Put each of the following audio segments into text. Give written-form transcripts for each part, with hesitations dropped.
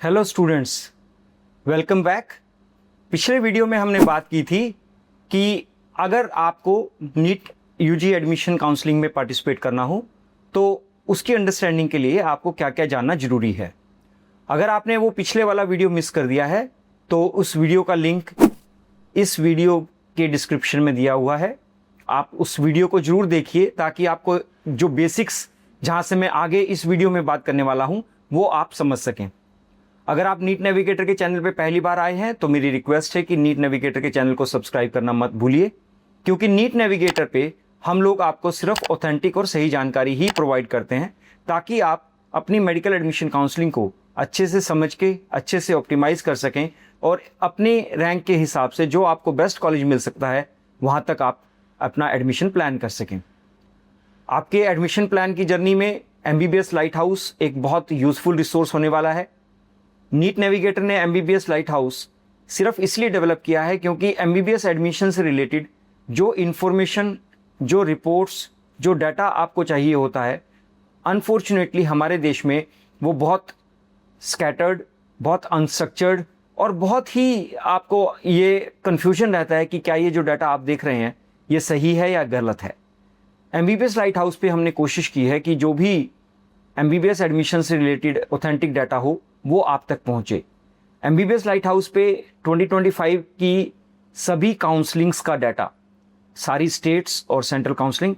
Hello students, welcome back. पिछले video में हमने बात की थी कि अगर आपको नीट यूजी एडमिशन काउंसलिंग में पार्टिसिपेट करना हो तो उसकी अंडरस्टैंडिंग के लिए आपको क्या क्या जानना ज़रूरी है। अगर आपने वो पिछले वाला वीडियो मिस कर दिया है तो उस वीडियो का लिंक इस वीडियो के डिस्क्रिप्शन में दिया हुआ है। आप उस वीडियो को ज़रूर देखिए ताकि आपको जो बेसिक्स जहाँ से मैं आगे इस वीडियो में बात करने वाला हूँ वो आप समझ सकें। अगर आप नीट नेविगेटर के चैनल पे पहली बार आए हैं तो मेरी रिक्वेस्ट है कि नीट नेविगेटर के चैनल को सब्सक्राइब करना मत भूलिए, क्योंकि नीट नेविगेटर पे हम लोग आपको सिर्फ ऑथेंटिक और सही जानकारी ही प्रोवाइड करते हैं ताकि आप अपनी मेडिकल एडमिशन काउंसलिंग को अच्छे से समझ के अच्छे से ऑप्टिमाइज कर सकें और अपने रैंक के हिसाब से जो आपको बेस्ट कॉलेज मिल सकता है वहाँ तक आप अपना एडमिशन प्लान कर सकें। आपके एडमिशन प्लान की जर्नी में MBBS लाइट हाउस एक बहुत यूज़फुल रिसोर्स होने वाला है। नीट नेविगेटर ने MBBS लाइट हाउस सिर्फ इसलिए डेवलप किया है क्योंकि MBBS एडमिशन से रिलेटेड जो इन्फॉर्मेशन, जो रिपोर्ट्स, जो डाटा आपको चाहिए होता है, अनफॉर्चुनेटली हमारे देश में वो बहुत स्कैटर्ड, बहुत अनस्ट्रक्चर्ड और बहुत ही आपको ये कन्फ्यूजन रहता है कि क्या ये जो डाटा आप देख रहे हैं ये सही है या गलत है। MBBS लाइट हाउस पे हमने कोशिश की है कि जो भी MBBS एडमिशन से रिलेटेड ऑथेंटिक डाटा हो वो आप तक पहुंचे। MBBS लाइट हाउस पे 2025 की सभी काउंसलिंग्स का डाटा, सारी स्टेट्स और सेंट्रल काउंसलिंग,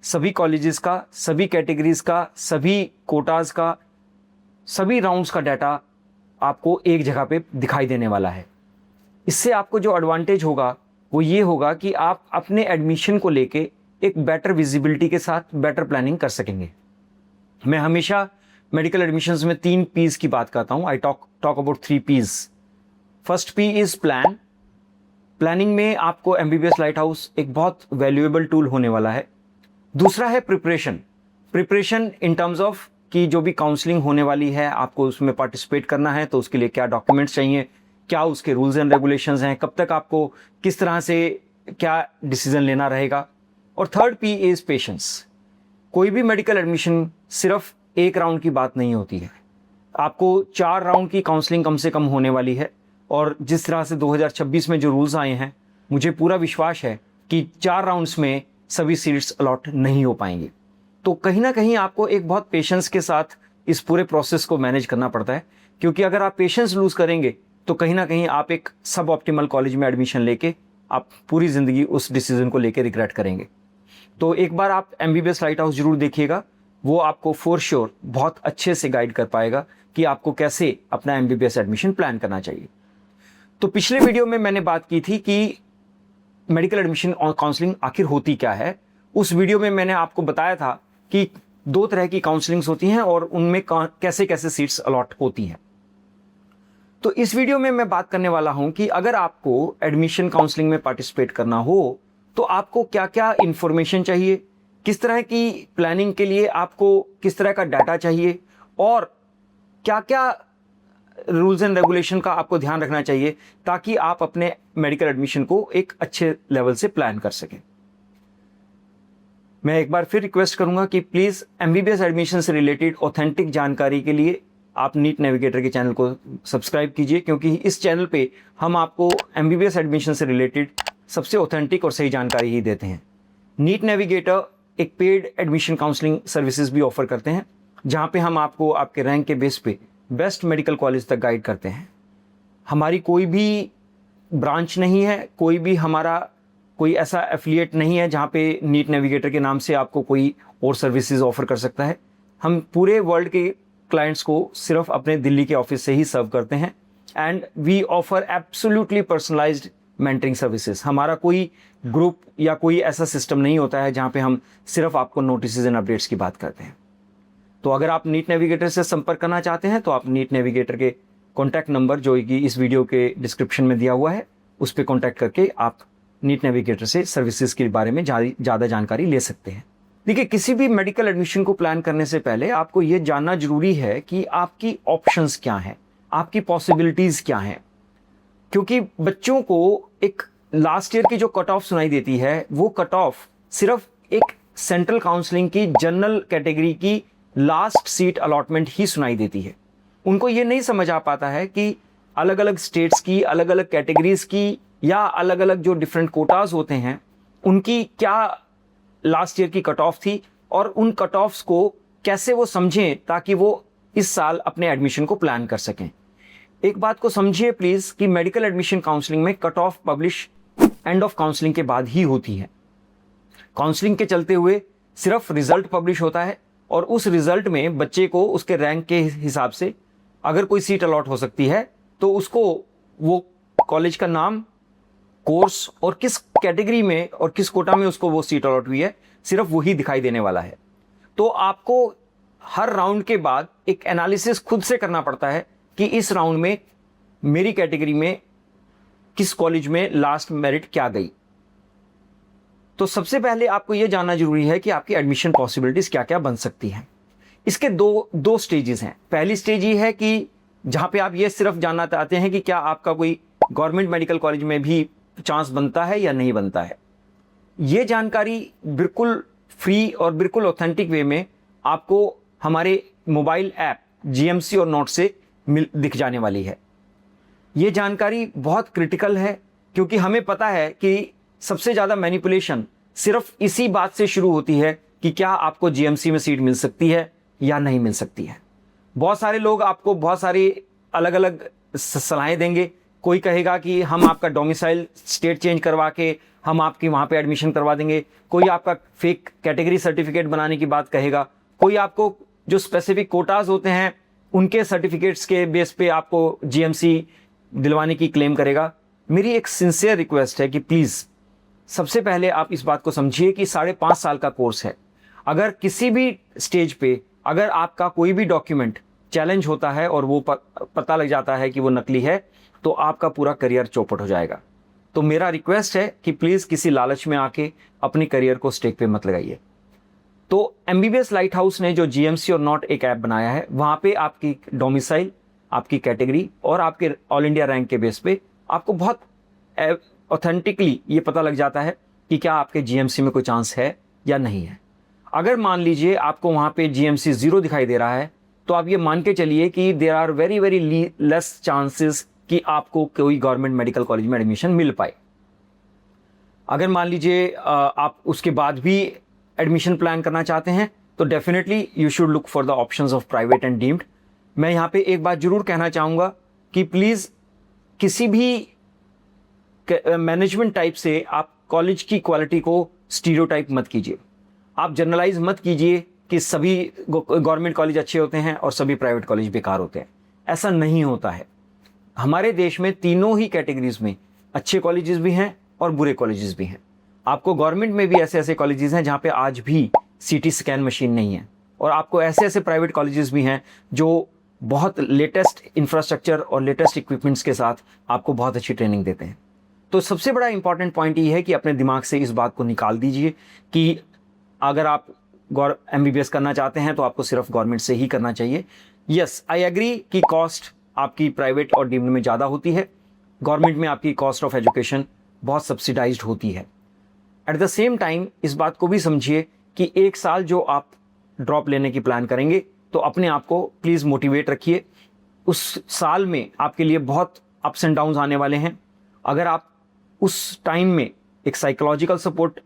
सभी कॉलेजेस का, सभी कैटेगरीज का, सभी कोटाज का, सभी राउंड्स का डाटा आपको एक जगह पे दिखाई देने वाला है। इससे आपको जो एडवांटेज होगा वो ये होगा कि आप अपने एडमिशन को लेके एक बेटर विजिबिलिटी के साथ बेटर प्लानिंग कर सकेंगे। मैं हमेशा मेडिकल एडमिशंस में 3 P's की बात करता हूं। I talk about 3 P's। First P is plan. Planning में आपको MBBS लाइट हाउस एक बहुत वैल्यूएबल टूल होने वाला है। दूसरा है preparation. Preparation in terms of कि जो भी काउंसलिंग होने वाली है आपको उसमें पार्टिसिपेट करना है तो उसके लिए क्या डॉक्यूमेंट्स चाहिए, क्या उसके रूल्स एंड रेगुलेशंस हैं, कब तक आपको किस तरह से क्या डिसीजन लेना रहेगा। और थर्ड P इज पेशेंस। कोई भी मेडिकल एडमिशन सिर्फ एक राउंड की बात नहीं होती है। आपको 4 राउंड की काउंसलिंग कम से कम होने वाली है और जिस तरह से 2026 में जो रूल्स आए हैं मुझे पूरा विश्वास है कि 4 राउंड्स में सभी सीट्स अलॉट नहीं हो पाएंगी। तो कहीं ना कहीं आपको एक बहुत पेशेंस के साथ इस पूरे प्रोसेस को मैनेज करना पड़ता है, क्योंकि अगर आप पेशेंस लूज करेंगे तो कहीं ना कहीं आप एक सब ऑप्टिमल कॉलेज में एडमिशन लेके आप पूरी ज़िंदगी उस डिसीजन को लेकर रिग्रेट करेंगे। तो एक बार आप MBBS लाइट हाउस जरूर देखिएगा, वो आपको फॉर श्योर बहुत अच्छे से गाइड कर पाएगा कि आपको कैसे अपना MBBS एडमिशन प्लान करना चाहिए। तो पिछले वीडियो में मैंने बात की थी कि मेडिकल एडमिशन और काउंसलिंग आखिर होती क्या है। उस वीडियो में मैंने आपको बताया था कि 2 तरह की काउंसलिंग्स होती हैं और उनमें कैसे कैसे सीट्स अलॉट होती हैं। तो इस वीडियो में मैं बात करने वाला हूं कि अगर आपको एडमिशन काउंसलिंग में पार्टिसिपेट करना हो तो आपको क्या क्या इंफॉर्मेशन चाहिए, किस तरह की प्लानिंग के लिए आपको किस तरह का डाटा चाहिए और क्या क्या रूल्स एंड रेगुलेशन का आपको ध्यान रखना चाहिए ताकि आप अपने मेडिकल एडमिशन को एक अच्छे लेवल से प्लान कर सकें। मैं एक बार फिर रिक्वेस्ट करूंगा कि प्लीज़ MBBS एडमिशन से रिलेटेड ऑथेंटिक जानकारी के लिए आप नीट नेविगेटर के चैनल को सब्सक्राइब कीजिए, क्योंकि इस चैनल पे हम आपको MBBS एडमिशन से रिलेटेड सबसे ऑथेंटिक और सही जानकारी ही देते हैं। नीट नेविगेटर एक पेड एडमिशन काउंसलिंग सर्विसेज भी ऑफर करते हैं, जहां पे हम आपको आपके रैंक के बेस पे बेस्ट मेडिकल कॉलेज तक गाइड करते हैं। हमारी कोई भी ब्रांच नहीं है, कोई भी हमारा कोई ऐसा एफिलिएट नहीं है जहां पे नीट नेविगेटर के नाम से आपको कोई और सर्विसेज ऑफर कर सकता है। हम पूरे वर्ल्ड के क्लाइंट्स को सिर्फ अपने दिल्ली के ऑफिस से ही सर्व करते हैं and we offer absolutely personalised mentoring services. हमारा कोई ग्रुप या कोई ऐसा सिस्टम नहीं होता है जहां पे हम सिर्फ आपको नोटिस एंड अपडेट्स की बात करते हैं। तो अगर आप नीट नेविगेटर से संपर्क करना चाहते हैं तो आप नीट नेविगेटर के कॉन्टैक्ट नंबर जो कि इस वीडियो के डिस्क्रिप्शन में दिया हुआ है उस पर कॉन्टैक्ट करके आप नीट नेविगेटर से सर्विसेज के बारे में ज़्यादा जानकारी ले सकते हैं। देखिए, किसी भी मेडिकल एडमिशन को प्लान करने से पहले आपको ये जानना जरूरी है कि आपकी ऑप्शंस क्या हैं, आपकी पॉसिबिलिटीज़ क्या हैं, क्योंकि बच्चों को एक लास्ट ईयर की जो कट ऑफ सुनाई देती है वो कट ऑफ सिर्फ एक सेंट्रल काउंसलिंग की जनरल कैटेगरी की लास्ट सीट अलॉटमेंट ही सुनाई देती है। उनको ये नहीं समझ आ पाता है कि अलग अलग स्टेट्स की, अलग अलग कैटेगरीज की या अलग अलग जो डिफरेंट कोटाज होते हैं उनकी क्या लास्ट ईयर की कट ऑफ थी और उन कट ऑफ्स को कैसे वो समझें ताकि वो इस साल अपने एडमिशन को प्लान कर सकें। एक बात को समझिए प्लीज कि मेडिकल एडमिशन काउंसलिंग में cut off publish end of counselling के बाद ही होती है। काउंसलिंग के चलते हुए सिर्फ रिजल्ट पब्लिश होता है और उस रिजल्ट में बच्चे को उसके रैंक के हिसाब से अगर कोई सीट अलॉट हो सकती है तो उसको वो कॉलेज का नाम, कोर्स और किस कैटेगरी में और किस कोटा में उसको वो सीट अलॉट हुई है सिर्फ वही दिखाई देने वाला है। तो आपको हर राउंड के बाद एक एनालिसिस खुद से करना पड़ता है कि इस राउंड में मेरी कैटेगरी में किस कॉलेज में लास्ट मेरिट क्या गई। तो सबसे पहले आपको यह जानना जरूरी है कि आपकी एडमिशन पॉसिबिलिटीज क्या क्या बन सकती हैं। इसके दो स्टेजेस हैं। पहली स्टेज ये है कि जहां पे आप ये सिर्फ जानना चाहते हैं कि क्या आपका कोई गवर्नमेंट मेडिकल कॉलेज में भी चांस बनता है या नहीं बनता है। ये जानकारी बिल्कुल फ्री और बिल्कुल ऑथेंटिक वे में आपको हमारे मोबाइल ऐप जीएमसी और नोट से दिख जाने वाली है। ये जानकारी बहुत क्रिटिकल है क्योंकि हमें पता है कि सबसे ज़्यादा मैनिपुलेशन सिर्फ इसी बात से शुरू होती है कि क्या आपको जीएमसी में सीट मिल सकती है या नहीं मिल सकती है। बहुत सारे लोग आपको बहुत सारी अलग अलग सलाहें देंगे। कोई कहेगा कि हम आपका डोमिसाइल स्टेट चेंज करवा के हम आपकी वहाँ पे एडमिशन करवा देंगे। कोई आपका फेक कैटेगरी सर्टिफिकेट बनाने की बात कहेगा। कोई आपको जो स्पेसिफिक कोटाज होते हैं उनके सर्टिफिकेट्स के बेस पे आपको जीएमसी दिलवाने की क्लेम करेगा। मेरी एक सिंसियर रिक्वेस्ट है कि प्लीज़ सबसे पहले आप इस बात को समझिए कि 5.5 साल का कोर्स है। अगर किसी भी स्टेज पे अगर आपका कोई भी डॉक्यूमेंट चैलेंज होता है और वो पता लग जाता है कि वो नकली है तो आपका पूरा करियर चौपट हो जाएगा। तो मेरा रिक्वेस्ट है कि प्लीज़ किसी लालच में आके अपने करियर को स्टेक पे मत लगाइए। तो एमबीबीएस लाइट हाउस ने जो जीएमसी और नॉट एक ऐप बनाया है वहाँ पे आपकी डोमिसाइल, आपकी कैटेगरी और आपके ऑल इंडिया रैंक के बेस पे आपको बहुत ऑथेंटिकली ये पता लग जाता है कि क्या आपके जीएमसी में कोई चांस है या नहीं है। अगर मान लीजिए आपको वहाँ पे जीएमसी 0 दिखाई दे रहा है तो आप ये मान के चलिए कि there are very very less chances कि आपको कोई गवर्नमेंट मेडिकल कॉलेज में एडमिशन मिल पाए। अगर मान लीजिए आप उसके बाद भी एडमिशन प्लान करना चाहते हैं तो definitely you should look for the options of private and deemed. मैं यहाँ पे एक बात जरूर कहना चाहूँगा कि प्लीज़ किसी भी मैनेजमेंट टाइप से आप कॉलेज की क्वालिटी को स्टीरियोटाइप मत कीजिए। आप जनरलाइज मत कीजिए कि सभी गवर्नमेंट कॉलेज अच्छे होते हैं और सभी प्राइवेट कॉलेज बेकार होते हैं। ऐसा नहीं होता है। हमारे देश में तीनों ही कैटेगरीज में अच्छे कॉलेजेस भी हैं और बुरे कॉलेजेस भी हैं। आपको गवर्नमेंट में भी ऐसे ऐसे कॉलेजेस हैं जहाँ पे आज भी सीटी स्कैन मशीन नहीं है और आपको ऐसे ऐसे प्राइवेट कॉलेजेस भी हैं जो बहुत लेटेस्ट इंफ्रास्ट्रक्चर और लेटेस्ट इक्विपमेंट्स के साथ आपको बहुत अच्छी ट्रेनिंग देते हैं। तो सबसे बड़ा इंपॉर्टेंट पॉइंट ये है कि अपने दिमाग से इस बात को निकाल दीजिए कि अगर आप एमबीबीएस करना चाहते हैं तो आपको सिर्फ गवर्नमेंट से ही करना चाहिए। यस, आई एग्री कि कॉस्ट आपकी प्राइवेट और डीम्ड में ज़्यादा होती है। गवर्नमेंट में आपकी कॉस्ट ऑफ एजुकेशन बहुत सब्सिडाइज्ड होती है। एट द सेम टाइम इस बात को भी समझिए कि एक साल जो आप ड्रॉप लेने की प्लान करेंगे तो अपने आप को प्लीज़ मोटिवेट रखिए। उस साल में आपके लिए बहुत अप्स एंड डाउन्स आने वाले हैं। अगर आप उस टाइम में एक साइकोलॉजिकल सपोर्ट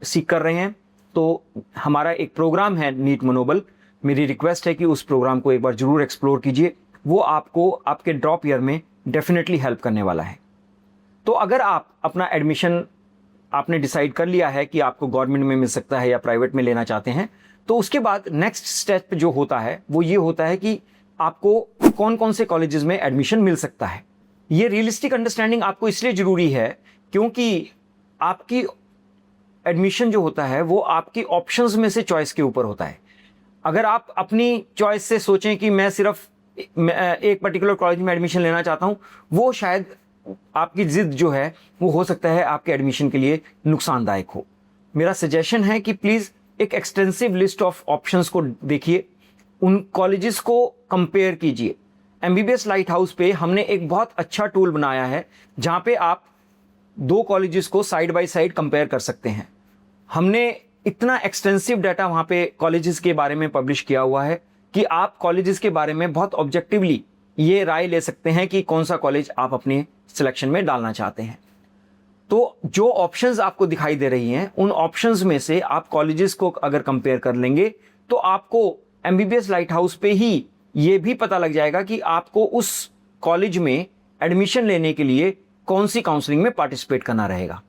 सीख कर रहे हैं तो हमारा एक प्रोग्राम है नीट मनोबल। मेरी रिक्वेस्ट है कि उस प्रोग्राम को एक बार जरूर एक्सप्लोर कीजिए। वो आपको आपके ड्रॉप ईयर में डेफिनेटली हेल्प करने वाला है। तो अगर आप अपना एडमिशन आपने डिसाइड कर लिया है कि आपको गवर्नमेंट में मिल सकता है या प्राइवेट में लेना चाहते हैं तो उसके बाद नेक्स्ट स्टेप जो होता है वो ये होता है कि आपको कौन कौन से कॉलेजेस में एडमिशन मिल सकता है। ये रियलिस्टिक अंडरस्टैंडिंग आपको इसलिए जरूरी है क्योंकि आपकी एडमिशन जो होता है वो आपकी ऑप्शंस में से चॉइस के ऊपर होता है। अगर आप अपनी चॉइस से सोचें कि मैं सिर्फ एक पर्टिकुलर कॉलेज में एडमिशन लेना चाहता हूं, वो शायद आपकी जिद जो है वो हो सकता है आपके एडमिशन के लिए नुकसानदायक हो। मेरा सजेशन है कि प्लीज़ एक एक्सटेंसिव लिस्ट ऑफ ऑप्शंस को देखिए, उन कॉलेजेस को कंपेयर कीजिए। एमबीबीएस लाइट हाउस पे हमने एक बहुत अच्छा टूल बनाया है जहां पे आप 2 कॉलेजेस को साइड बाय साइड कंपेयर कर सकते हैं। हमने इतना एक्सटेंसिव डाटा वहां पे कॉलेजेस के बारे में पब्लिश किया हुआ है कि आप कॉलेजेस के बारे में बहुत ऑब्जेक्टिवली ये राय ले सकते हैं कि कौन सा कॉलेज आप अपने सिलेक्शन में डालना चाहते हैं। तो जो ऑप्शंस आपको दिखाई दे रही हैं, उन ऑप्शंस में से आप कॉलेजेस को अगर कंपेयर कर लेंगे तो आपको एमबीबीएस लाइट हाउस पे ही ये भी पता लग जाएगा कि आपको उस कॉलेज में एडमिशन लेने के लिए कौन सी काउंसलिंग में पार्टिसिपेट करना रहेगा।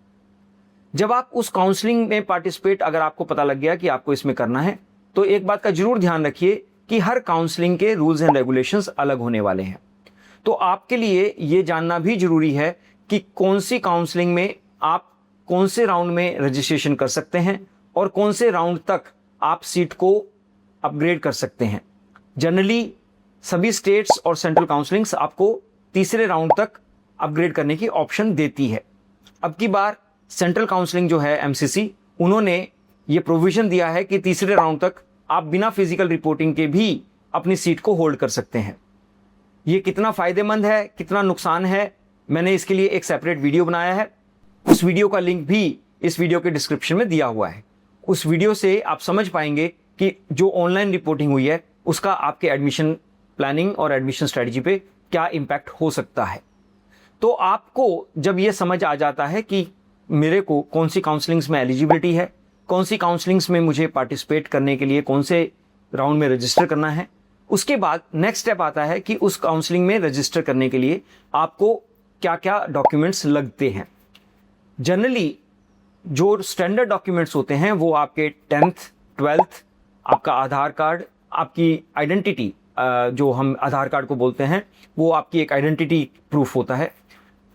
जब आप उस काउंसलिंग में पार्टिसिपेट अगर आपको पता लग गया कि आपको इसमें करना है, तो एक बात का जरूर ध्यान रखिए कि हर काउंसलिंग के रूल्स एंड रेगुलेशंस अलग होने वाले हैं। तो आपके लिए ये जानना भी जरूरी है कि कौन सी काउंसलिंग में आप कौन से राउंड में रजिस्ट्रेशन कर सकते हैं और कौन से राउंड तक आप सीट को अपग्रेड कर सकते हैं। जनरली सभी स्टेट्स और सेंट्रल काउंसलिंग्स आपको तीसरे राउंड तक अपग्रेड करने की ऑप्शन देती है। अब की बार सेंट्रल काउंसलिंग जो है एमसीसी, उन्होंने ये प्रोविजन दिया है कि तीसरे राउंड तक आप बिना फिजिकल रिपोर्टिंग के भी अपनी सीट को होल्ड कर सकते हैं। ये कितना फ़ायदेमंद है, कितना नुकसान है, मैंने इसके लिए एक सेपरेट वीडियो बनाया है। उस वीडियो का लिंक भी इस वीडियो के डिस्क्रिप्शन में दिया हुआ है। उस वीडियो से आप समझ पाएंगे कि जो ऑनलाइन रिपोर्टिंग हुई है उसका आपके एडमिशन प्लानिंग और एडमिशन स्ट्रेटजी पे क्या इम्पैक्ट हो सकता है। तो आपको जब ये समझ आ जाता है कि मेरे को कौन सी काउंसलिंग्स में एलिजिबिलिटी है, कौन सी काउंसलिंग्स में मुझे पार्टिसिपेट करने के लिए कौन से राउंड में रजिस्टर करना है, उसके बाद नेक्स्ट स्टेप आता है कि उस काउंसलिंग में रजिस्टर करने के लिए आपको क्या क्या डॉक्यूमेंट्स लगते हैं। जनरली जो स्टैंडर्ड डॉक्यूमेंट्स होते हैं वो आपके 10th 12th, आपका आधार कार्ड, आपकी आइडेंटिटी, जो हम आधार कार्ड को बोलते हैं, वो आपकी एक आइडेंटिटी प्रूफ होता है।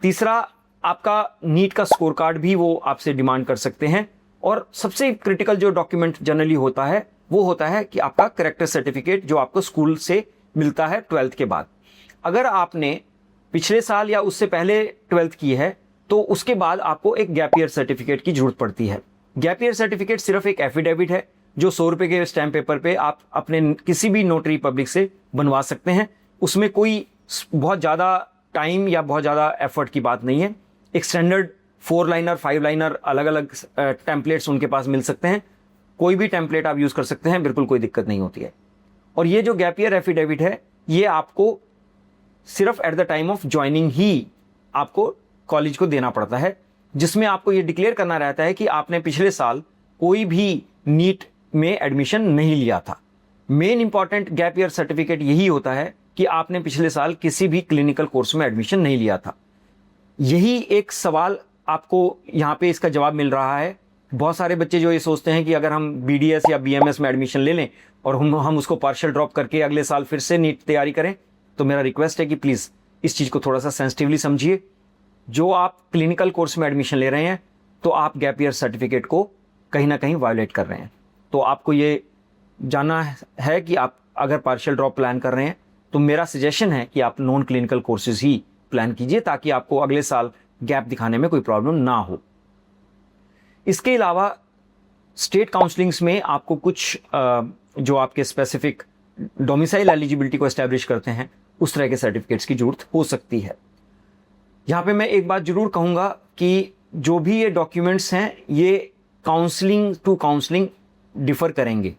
तीसरा, आपका नीट का स्कोर कार्ड भी वो आपसे डिमांड कर सकते हैं। और सबसे क्रिटिकल जो डॉक्यूमेंट जनरली होता है वो होता है कि आपका कैरेक्टर सर्टिफिकेट, जो आपको स्कूल से मिलता है 12th के बाद। अगर आपने पिछले साल या उससे पहले 12th की है तो उसके बाद आपको एक गैप ईयर सर्टिफिकेट की जरूरत पड़ती है। गैप ईयर सर्टिफिकेट सिर्फ एक एफिडेविट है जो 100 रुपये के स्टैम्प पेपर पे आप अपने किसी भी नोटरी पब्लिक से बनवा सकते हैं। उसमें कोई बहुत ज़्यादा टाइम या बहुत ज़्यादा एफर्ट की बात नहीं है। एक स्टैंडर्ड 4 लाइनर 5 लाइनर अलग अलग टेम्पलेट्स उनके पास मिल सकते हैं। कोई भी टेम्पलेट आप यूज़ कर सकते हैं, बिल्कुल कोई दिक्कत नहीं होती है। और ये जो गैप ईयर एफिडेविट है ये आपको सिर्फ at the time of joining ही आपको कॉलेज को देना पड़ता है, जिसमें आपको ये डिक्लेयर करना रहता है कि आपने पिछले साल कोई भी नीट में एडमिशन नहीं लिया था। Main important gap year certificate यही होता है कि आपने पिछले साल किसी भी क्लिनिकल कोर्स में एडमिशन नहीं लिया था। यही एक सवाल आपको यहाँ पे इसका जवाब मिल रहा है। बहुत सारे बच्चे जो ये सोचते हैं कि अगर हम बीडीएस या बीएमएस में एडमिशन ले लें और हम उसको पार्शियल ड्रॉप करके अगले साल फिर से नीट तैयारी करें, तो मेरा रिक्वेस्ट है कि प्लीज़ इस चीज़ को थोड़ा सा सेंसिटिवली समझिए। जो आप क्लिनिकल कोर्स में एडमिशन ले रहे हैं तो आप गैप ईयर सर्टिफिकेट को कहीं ना कहीं वायोलेट कर रहे हैं। तो आपको ये जानना है कि आप अगर पार्शियल ड्रॉप प्लान कर रहे हैं तो मेरा सजेशन है कि आप नॉन क्लिनिकल कोर्सेज ही प्लान कीजिए, ताकि आपको अगले साल गैप दिखाने में कोई प्रॉब्लम ना हो। इसके अलावा स्टेट काउंसलिंग्स में आपको कुछ जो आपके स्पेसिफिक डोमिसाइल एलिजिबिलिटी को एस्टैब्लिश करते हैं उस तरह के सर्टिफिकेट्स की जरूरत हो सकती है। यहाँ पे मैं एक बात जरूर कहूँगा कि जो भी ये डॉक्यूमेंट्स हैं ये काउंसलिंग टू काउंसलिंग डिफ़र करेंगे।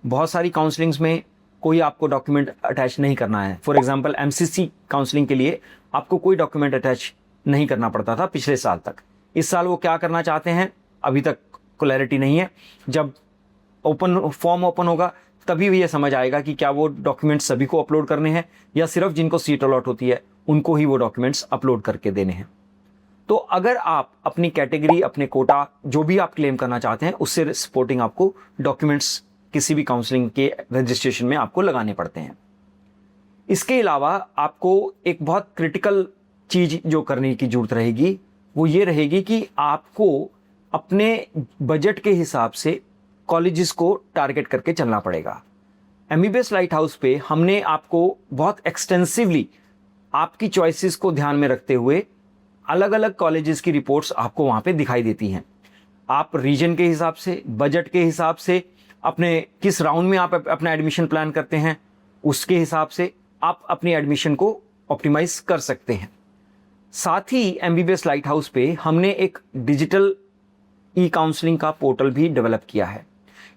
बहुत सारी काउंसलिंग्स में कोई आपको डॉक्यूमेंट अटैच नहीं करना है। फॉर एग्जांपल एमसीसी काउंसलिंग के लिए आपको कोई डॉक्यूमेंट अटैच नहीं करना पड़ता था पिछले साल तक। इस साल वो क्या करना चाहते हैं अभी तक क्लैरिटी नहीं है। जब फॉर्म ओपन होगा तभी भी ये समझ आएगा कि क्या वो डॉक्यूमेंट्स सभी को अपलोड करने हैं या सिर्फ जिनको सीट अलॉट होती है उनको ही वो डॉक्यूमेंट्स अपलोड करके देने हैं। तो अगर आप अपनी कैटेगरी, अपने कोटा जो भी आप क्लेम करना चाहते हैं उससे सपोर्टिंग आपको डॉक्यूमेंट्स किसी भी काउंसलिंग के रजिस्ट्रेशन में आपको लगाने पड़ते हैं। इसके अलावा आपको एक बहुत क्रिटिकल चीज़ जो करने की जरूरत रहेगी वो ये रहेगी कि आपको अपने बजट के हिसाब से कॉलेजेस को टारगेट करके चलना पड़ेगा। एमबीबीएस लाइट हाउस पे हमने आपको बहुत एक्सटेंसिवली आपकी चॉइसेस को ध्यान में रखते हुए अलग अलग कॉलेजेस की रिपोर्ट्स आपको वहाँ पे दिखाई देती हैं। आप रीजन के हिसाब से, बजट के हिसाब से, अपने किस राउंड में आप अपना एडमिशन प्लान करते हैं उसके हिसाब से आप अपनी एडमिशन को ऑप्टिमाइज कर सकते हैं। साथ ही एमबीबीएस लाइट हाउस पे हमने एक डिजिटल ई काउंसलिंग का पोर्टल भी डेवलप किया है।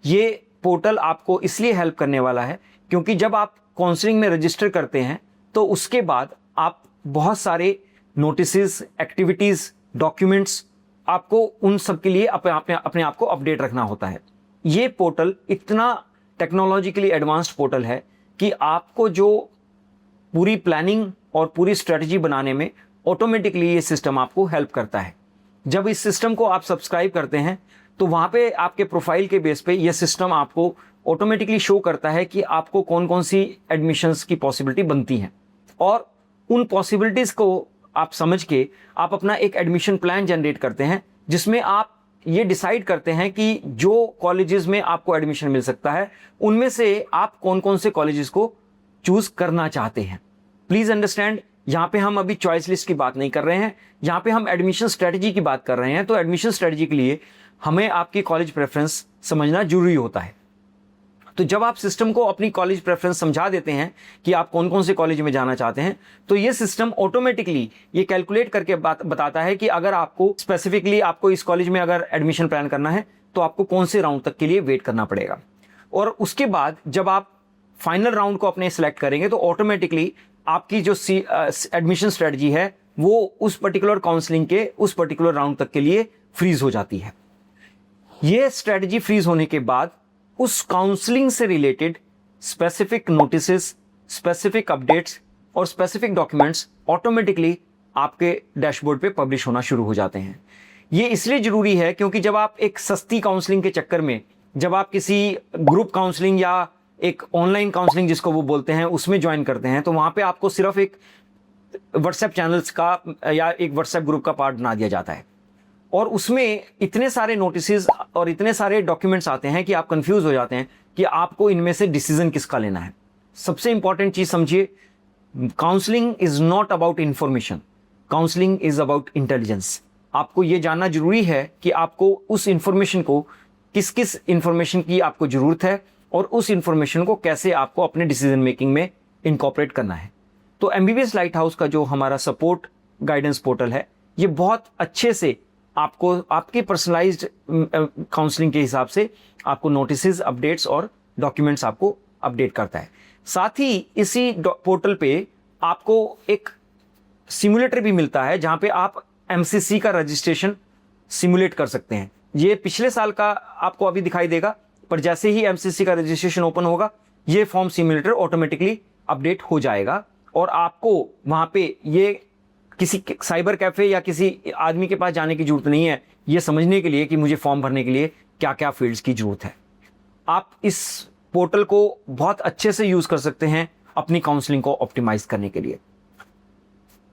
ये पोर्टल आपको इसलिए हेल्प करने वाला है क्योंकि जब आप काउंसलिंग में रजिस्टर करते हैं तो उसके बाद आप बहुत सारे नोटिसेस, एक्टिविटीज़, डॉक्यूमेंट्स, आपको उन सब के लिए अपने आप को अपडेट रखना होता है। ये पोर्टल इतना टेक्नोलॉजिकली एडवांस्ड पोर्टल है कि आपको जो पूरी प्लानिंग और पूरी स्ट्रेटजी बनाने में ऑटोमेटिकली ये सिस्टम आपको हेल्प करता है। जब इस सिस्टम को आप सब्सक्राइब करते हैं तो वहाँ पे आपके प्रोफाइल के बेस पे ये सिस्टम आपको ऑटोमेटिकली शो करता है कि आपको कौन कौन सी एडमिशन्स की पॉसिबिलिटी बनती हैं, और उन पॉसिबिलिटीज़ को आप समझ के आप अपना एक एडमिशन प्लान जनरेट करते हैं, जिसमें आप ये डिसाइड करते हैं कि जो कॉलेजेस में आपको एडमिशन मिल सकता है उनमें से आप कौन कौन से कॉलेजेस को चूज करना चाहते हैं। प्लीज अंडरस्टैंड, यहाँ पे हम अभी चॉइस लिस्ट की बात नहीं कर रहे हैं, यहाँ पे हम एडमिशन स्ट्रेटजी की बात कर रहे हैं। तो एडमिशन स्ट्रेटजी के लिए हमें आपकी कॉलेज प्रेफरेंस समझना जरूरी होता है। तो जब आप सिस्टम को अपनी कॉलेज प्रेफरेंस समझा देते हैं कि आप कौन कौन से कॉलेज में जाना चाहते हैं, तो ये सिस्टम ऑटोमेटिकली ये कैलकुलेट करके बताता है कि अगर आपको स्पेसिफिकली आपको इस कॉलेज में अगर एडमिशन प्लान करना है तो आपको कौन से राउंड तक के लिए वेट करना पड़ेगा। और उसके बाद जब आप फाइनल राउंड को अपने सिलेक्ट करेंगे तो ऑटोमेटिकली आपकी जो एडमिशन स्ट्रेटजी है वो उस पर्टिकुलर काउंसलिंग के उस पर्टिकुलर राउंड तक के लिए फ्रीज हो जाती है। ये स्ट्रेटजी फ्रीज होने के बाद उस काउंसलिंग से related specific notices, specific updates और स्पेसिफिक डॉक्यूमेंट्स ऑटोमेटिकली आपके डैशबोर्ड पे पब्लिश होना शुरू हो जाते हैं। ये इसलिए जरूरी है क्योंकि जब आप एक सस्ती काउंसलिंग के चक्कर में, जब आप किसी ग्रुप काउंसलिंग या एक ऑनलाइन काउंसलिंग जिसको वो बोलते हैं उसमें ज्वाइन करते हैं, तो वहां पे आपको सिर्फ एक व्हाट्सएप चैनल्स का या एक व्हाट्सएप ग्रुप का पार्ट बना दिया जाता है, और उसमें इतने सारे नोटिसेस और इतने सारे डॉक्यूमेंट्स आते हैं कि आप कंफ्यूज हो जाते हैं कि आपको इनमें से डिसीजन किसका लेना है। सबसे इंपॉर्टेंट चीज समझिए, counselling is not about information, counselling is about intelligence. आपको यह जानना जरूरी है कि आपको उस इंफॉर्मेशन को, किस किस इंफॉर्मेशन की आपको जरूरत है और उस इंफॉर्मेशन को कैसे आपको अपने डिसीजन मेकिंग में इनकॉर्पोरेट करना है। तो एमबीबीएस लाइट हाउस का जो हमारा सपोर्ट गाइडेंस पोर्टल है, ये बहुत अच्छे से आपको आपकी पर्सनलाइज्ड काउंसलिंग के हिसाब से आपको नोटिसेस, अपडेट्स और डॉक्यूमेंट्स आपको अपडेट करता है। साथ ही इसी पोर्टल पे आपको एक सिमुलेटर भी मिलता है जहां पे आप एमसीसी का रजिस्ट्रेशन सिमुलेट कर सकते हैं। ये पिछले साल का आपको अभी दिखाई देगा, पर जैसे ही एमसीसी का रजिस्ट्रेशन ओपन होगा ये फॉर्म सिमुलेटर ऑटोमेटिकली अपडेट हो जाएगा, और आपको वहां पे ये किसी साइबर कैफे या किसी आदमी के पास जाने की जरूरत नहीं है ये समझने के लिए कि मुझे फॉर्म भरने के लिए क्या क्या फील्ड्स की जरूरत है। आप इस पोर्टल को बहुत अच्छे से यूज कर सकते हैं अपनी काउंसलिंग को ऑप्टिमाइज करने के लिए।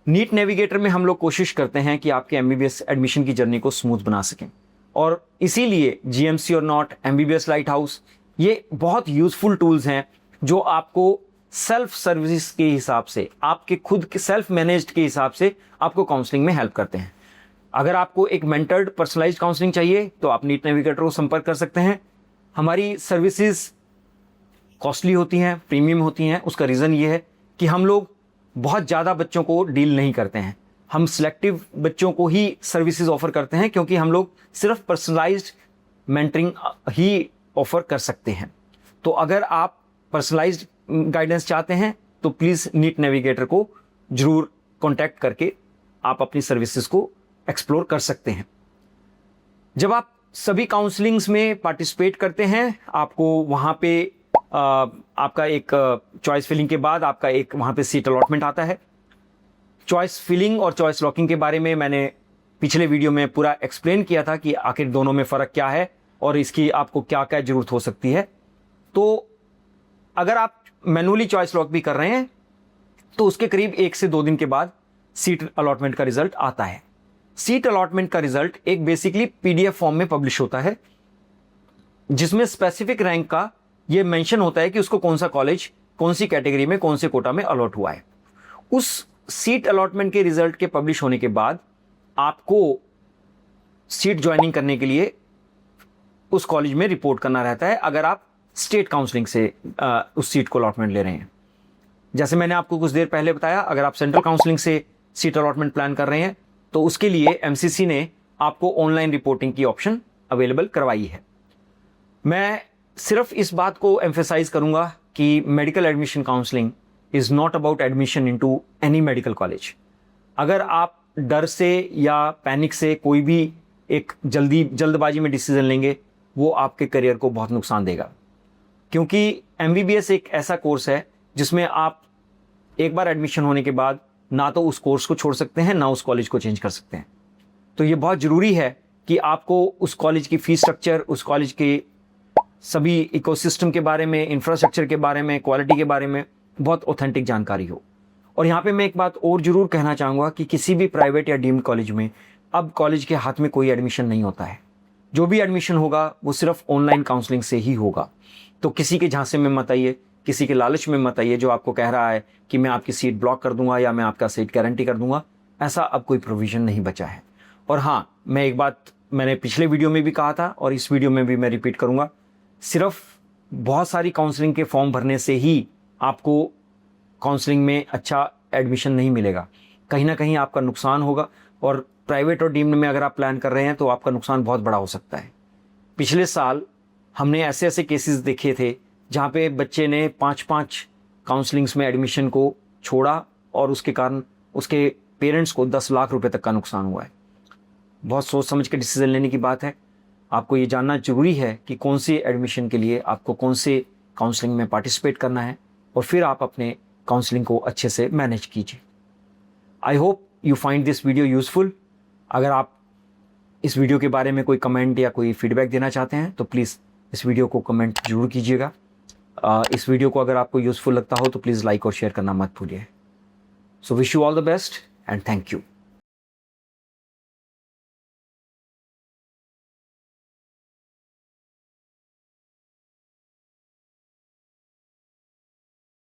नीट नेविगेटर में हम लोग कोशिश करते हैं कि आपके एमबीबीएस एडमिशन की जर्नी को स्मूथ बना सकें, और इसीलिए जीएमसी और नॉट, एमबीबीएस लाइट हाउस, ये बहुत यूजफुल टूल्स हैं जो आपको सेल्फ सर्विस के हिसाब से, आपके खुद के सेल्फ मैनेज्ड के हिसाब से आपको काउंसलिंग में हेल्प करते हैं। अगर आपको एक मेंटर्ड पर्सनलाइज्ड काउंसलिंग चाहिए तो आप नीट नेविगेटर को संपर्क कर सकते हैं। हमारी सर्विसेज कॉस्टली होती हैं, प्रीमियम होती हैं। उसका रीज़न ये है कि हम लोग बहुत ज़्यादा बच्चों को डील नहीं करते हैं, हम सिलेक्टिव बच्चों को ही सर्विसेज ऑफर करते हैं, क्योंकि हम लोग सिर्फ पर्सनलाइज्ड मेंटरिंग ही ऑफर कर सकते हैं। तो अगर आप पर्सनलाइज्ड गाइडेंस चाहते हैं तो प्लीज़ नीट नेविगेटर को जरूर कॉन्टैक्ट करके आप अपनी सर्विसेज को एक्सप्लोर कर सकते हैं। जब आप सभी काउंसलिंग्स में पार्टिसिपेट करते हैं, आपको वहाँ पे आपका एक चॉइस फिलिंग के बाद आपका एक वहाँ पे सीट अलॉटमेंट आता है। चॉइस फिलिंग और चॉइस लॉकिंग के बारे में मैंने पिछले वीडियो में पूरा एक्सप्लेन किया था कि आखिर दोनों में फ़र्क क्या है और इसकी आपको क्या क्या ज़रूरत हो सकती है। तो अगर आप मैनुअली चॉइस लॉक भी कर रहे हैं तो उसके करीब 1 से 2 दिन के बाद सीट अलॉटमेंट का रिजल्ट आता है। सीट अलॉटमेंट का रिजल्ट एक बेसिकली पीडीएफ फॉर्म में पब्लिश होता है, जिसमें स्पेसिफिक रैंक का ये मेंशन होता है कि उसको कौन सा कॉलेज, कौन सी कैटेगरी में, कौन से कोटा में अलॉट हुआ है। उस सीट अलॉटमेंट के रिजल्ट के पब्लिश होने के बाद आपको सीट ज्वाइनिंग करने के लिए उस कॉलेज में रिपोर्ट करना रहता है, अगर आप स्टेट काउंसलिंग से उस सीट को अलॉटमेंट ले रहे हैं। जैसे मैंने आपको कुछ देर पहले बताया, अगर आप सेंट्रल काउंसलिंग से सीट अलॉटमेंट प्लान कर रहे हैं तो उसके लिए एमसीसी ने आपको ऑनलाइन रिपोर्टिंग की ऑप्शन अवेलेबल करवाई है। मैं सिर्फ इस बात को एम्फेसाइज करूंगा कि medical admission counselling is not about admission into any medical college. अगर आप डर से या पैनिक से कोई भी एक जल्दबाजी में डिसीजन लेंगे, वो आपके करियर को बहुत नुकसान देगा। क्योंकि MBBS एक ऐसा कोर्स है जिसमें आप एक बार एडमिशन होने के बाद ना तो उस कोर्स को छोड़ सकते हैं, ना उस कॉलेज को चेंज कर सकते हैं। तो ये बहुत ज़रूरी है कि आपको उस कॉलेज की फ़ीस स्ट्रक्चर, उस कॉलेज के सभी इकोसिस्टम के बारे में, इंफ्रास्ट्रक्चर के बारे में, क्वालिटी के बारे में बहुत ऑथेंटिक जानकारी हो। और यहाँ पे मैं एक बात और ज़रूर कहना चाहूँगा कि किसी भी प्राइवेट या डीम्ड कॉलेज में अब कॉलेज के हाथ में कोई एडमिशन नहीं होता है। जो भी एडमिशन होगा वो सिर्फ ऑनलाइन काउंसलिंग से ही होगा। तो किसी के झांसे में मत आइए, किसी के लालच में मत आइए जो आपको कह रहा है कि मैं आपकी सीट ब्लॉक कर दूंगा या मैं आपका सीट गारंटी कर दूंगा। ऐसा अब कोई प्रोविज़न नहीं बचा है। और हाँ, मैं एक बात मैंने पिछले वीडियो में भी कहा था और इस वीडियो में भी मैं रिपीट करूँगा, सिर्फ बहुत सारी काउंसलिंग के फॉर्म भरने से ही आपको काउंसलिंग में अच्छा एडमिशन नहीं मिलेगा। कहीं ना कहीं आपका नुकसान होगा। और प्राइवेट और डीम्ड में अगर आप प्लान कर रहे हैं तो आपका नुकसान बहुत बड़ा हो सकता है। पिछले साल हमने ऐसे ऐसे केसेस देखे थे जहाँ पे बच्चे ने 5-5 काउंसलिंग्स में एडमिशन को छोड़ा और उसके कारण उसके पेरेंट्स को 10 लाख रुपए तक का नुकसान हुआ है। बहुत सोच समझ के डिसीजन लेने की बात है। आपको ये जानना जरूरी है कि कौन सी एडमिशन के लिए आपको कौन से काउंसलिंग में पार्टिसिपेट करना है और फिर आप अपने काउंसलिंग को अच्छे से मैनेज कीजिए। I hope you find this video useful. अगर आप इस वीडियो के बारे में कोई कमेंट या कोई फीडबैक देना चाहते हैं तो प्लीज़ इस वीडियो को कमेंट जरूर कीजिएगा। इस वीडियो को अगर आपको यूज़फुल लगता हो तो प्लीज़ लाइक और शेयर करना मत भूलिए। So wish you all the best and thank you.